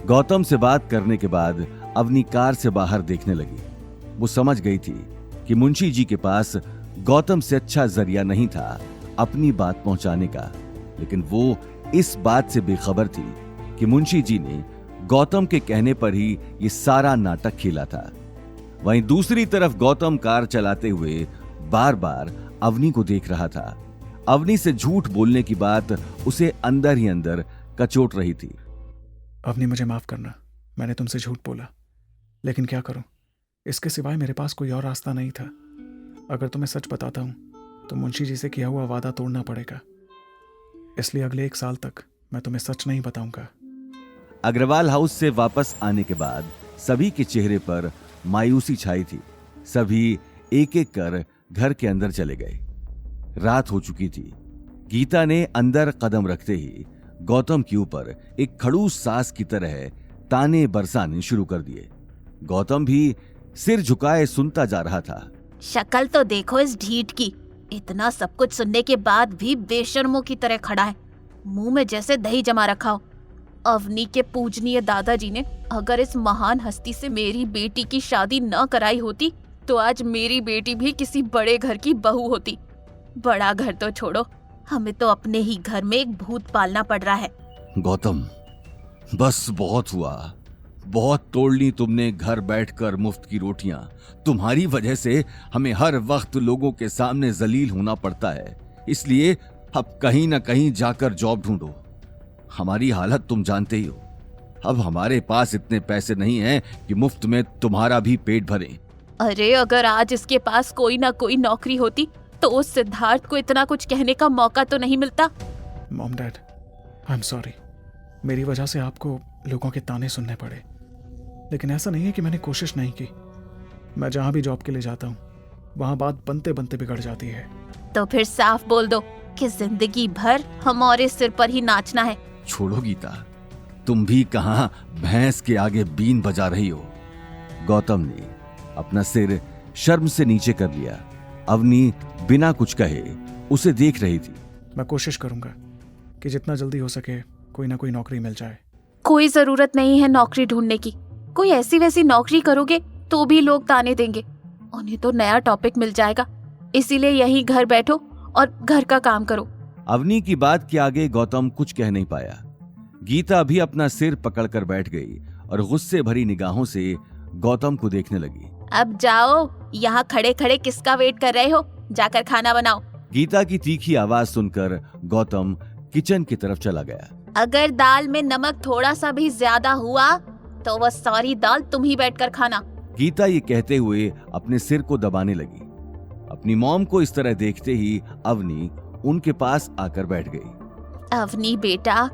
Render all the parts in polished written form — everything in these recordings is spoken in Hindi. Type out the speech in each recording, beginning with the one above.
गौतम से बात करने के बाद अवनी कार से बाहर देखने लगी। वो समझ गई थी कि मुंशी जी के पास गौतम से अच्छा जरिया नहीं था अपनी बात पहुंचाने का, लेकिन वो इस बात से बेखबर थी कि मुंशी जी ने गौतम के कहने पर ही ये सारा नाटक खेला था। वहीं दूसरी तरफ गौतम कार चलाते हुए बार बार अवनी को देख रहा था। अवनी से झूठ बोलने की बात उसे अंदर ही अंदर कचोट रही थी। अवनी, मुझे माफ करना, मैंने तुमसे झूठ बोला, लेकिन क्या करूं, इसके सिवाय मेरे पास कोई और रास्ता नहीं था। अगर तुम्हें सच बताता हूं तो मुंशी जी से किया हुआ वादा तोड़ना पड़ेगा, इसलिए अगले 1 साल तक मैं तुम्हें सच नहीं बताऊंगा। अग्रवाल हाउस से वापस आने के बाद सभी के चेहरे पर मायूसी छाई थी। सभी एक एक कर घर के अंदर चले गए। रात हो चुकी थी। गीता ने अंदर कदम रखते ही गौतम के ऊपर एक खड़ूस सास की तरह ताने बरसाने शुरू कर दिए। गौतम भी सिर झुकाए सुनता जा रहा था। शक्ल तो देखो इस ढीठ की, इतना सब कुछ सुनने के बाद भी बेशर्मों की तरह खड़ा है, मुंह में जैसे दही जमा रखा हो। अवनी के पूजनीय दादाजी ने अगर इस महान हस्ती से मेरी बेटी की शादी न कराई होती तो आज मेरी बेटी भी किसी बड़े घर की बहू होती। बड़ा घर तो छोड़ो, हमें तो अपने ही घर में एक भूत पालना पड़ रहा है। गौतम, बस बहुत हुआ, बहुत तोड़ ली तुमने घर बैठकर मुफ्त की रोटियां। तुम्हारी वजह से हमें हर वक्त लोगों के सामने जलील होना पड़ता है, इसलिए अब कहीं ना कहीं जाकर जॉब ढूंढो। हमारी हालत तुम जानते ही हो। अब हमारे पास इतने पैसे नहीं हैं कि मुफ्त में तुम्हारा भी पेट भरें। अरे अगर आज इसके पास कोई ना कोई नौकरी होती तो उस सिद्धार्थ को इतना कुछ कहने का मौका तो नहीं मिलता। Mom, dad, I am sorry, मेरी वजह से आपको लोगों के ताने सुनने पड़े, लेकिन ऐसा नहीं है कि मैंने कोशिश नहीं की। मैं जहां भी जॉब के लिए जाता हूँ वहां बात बनते बनते बिगड़ जाती है। तो फिर साफ बोल दो कि जिंदगी भर हमारे सिर पर ही नाचना है। छोड़ो गीता, तुम भी कहां भैंस के आगे बीन बजा रही हो। गौतम ने अपना सिर शर्म से नीचे कर लिया। अवनी बिना कुछ कहे उसे देख रही थी। मैं कोशिश करूंगा कि जितना जल्दी हो सके कोई ना कोई नौकरी मिल जाए। कोई जरूरत नहीं है नौकरी ढूंढने की। कोई ऐसी वैसी नौकरी करोगे तो भी लोग ताने देंगे, उन्हें तो नया टॉपिक मिल जाएगा। इसीलिए यहीं घर बैठो और घर का काम करो। अवनी की बात के आगे गौतम कुछ कह नहीं पाया। गीता भी अपना सिर पकड़कर बैठ गई और गुस्से भरी निगाहों से गौतम को देखने लगी। अब जाओ, यहाँ खड़े खड़े किसका वेट कर रहे हो? जाकर खाना बनाओ। गीता की तीखी आवाज सुनकर गौतम किचन की तरफ चला गया। अगर दाल में नमक थोड़ा सा भी ज्यादा हुआ तो वह सारी दाल तुम ही बैठकर खाना। गीता ये कहते हुए अपने सिर को दबाने लगी। अपनी मॉम को इस तरह देखते ही अवनी उनके पास आकर बैठ गई। अवनी बेटा,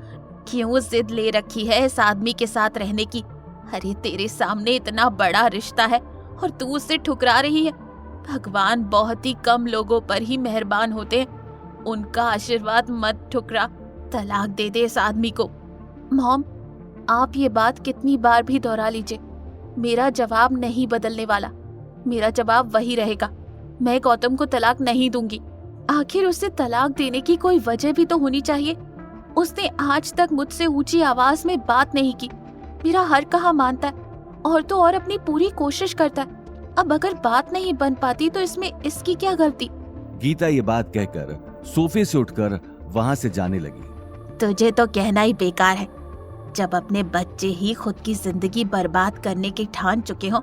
क्यों जिद ले रखी है इस आदमी के साथ रहने की? अरे तेरे सामने इतना बड़ा रिश्ता है और तू उसे ठुकरा रही है। भगवान बहुत ही कम लोगों पर ही मेहरबान होते हैं, उनका आशीर्वाद मत ठुकरा। तलाक दे दे इस आदमी को। मॉम, आप ये बात कितनी बार भी दोहरा लीजिए, मेरा जवाब नहीं बदलने वाला। मेरा जवाब वही रहेगा, मैं गौतम को तलाक नहीं दूंगी। आखिर उसे तलाक देने की कोई वजह भी तो होनी चाहिए। उसने आज तक मुझसे ऊंची आवाज में बात नहीं की, मेरा हर कहा मानता है और तो और अपनी पूरी कोशिश करता है। अब अगर बात नहीं बन पाती तो इसमें इसकी क्या गलती? गीता ये बात कहकर सोफे से उठकर वहां से जाने लगी। तुझे तो कहना ही बेकार है, जब अपने बच्चे ही खुद की जिंदगी बर्बाद करने की ठान चुके हो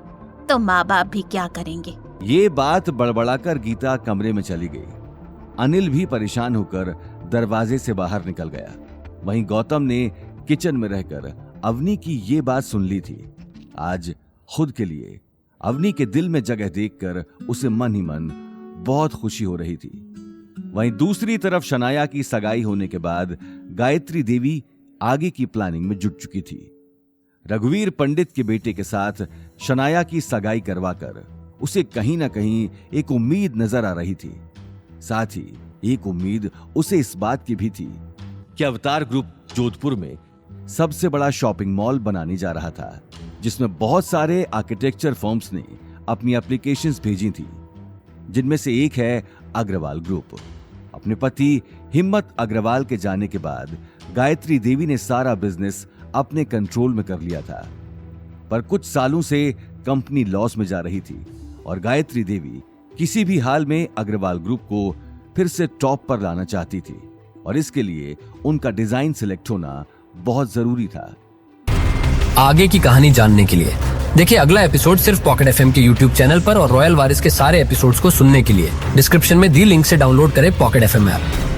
तो माँ बाप भी क्या करेंगे? ये बात बड़बड़ाकर गीता कमरे में चली गई। अनिल भी परेशान होकर दरवाजे से बाहर निकल गया। वहीं गौतम ने किचन में रहकर अवनी की ये बात सुन ली थी। आज खुद के लिए अवनी के दिल में जगह देखकर उसे मन ही मन बहुत खुशी हो रही थी। वहीं दूसरी तरफ शनाया की सगाई होने के बाद गायत्री देवी आगे की प्लानिंग में जुट चुकी थी। रघुवीर पंडित के बेटे के साथ शनाया की सगाई करवाकर उसे कहीं ना कहीं एक उम्मीद नजर आ रही थी। साथ ही एक उम्मीद उसे इस बात की भी थी कि अवतार ग्रुप जोधपुर में सबसे बड़ा शॉपिंग मॉल बनाने जा रहा था, जिसमें बहुत सारे आर्किटेक्चर फर्म्स ने अपनी एप्लीकेशंस भेजी थी, जिनमें से एक है अग्रवाल ग्रुप। अपने पति हिम्मत अग्रवाल के जाने के बाद गायत्री देवी ने सारा बिजनेस अपने कंट्रोल में कर लिया था। पर कुछ सालों से कंपनी लॉस में जा रही थी और गायत्री देवी किसी भी हाल में अग्रवाल ग्रुप को फिर से टॉप पर लाना चाहती थी और इसके लिए उनका डिजाइन सिलेक्ट होना बहुत जरूरी था। आगे की कहानी जानने के लिए देखिए अगला एपिसोड सिर्फ पॉकेट एफएम के यूट्यूब चैनल पर और रॉयल वारिस के सारे एपिसोड्स को सुनने के लिए डिस्क्रिप्शन में दी लिंक से डाउनलोड करें पॉकेट एफएम ऐप।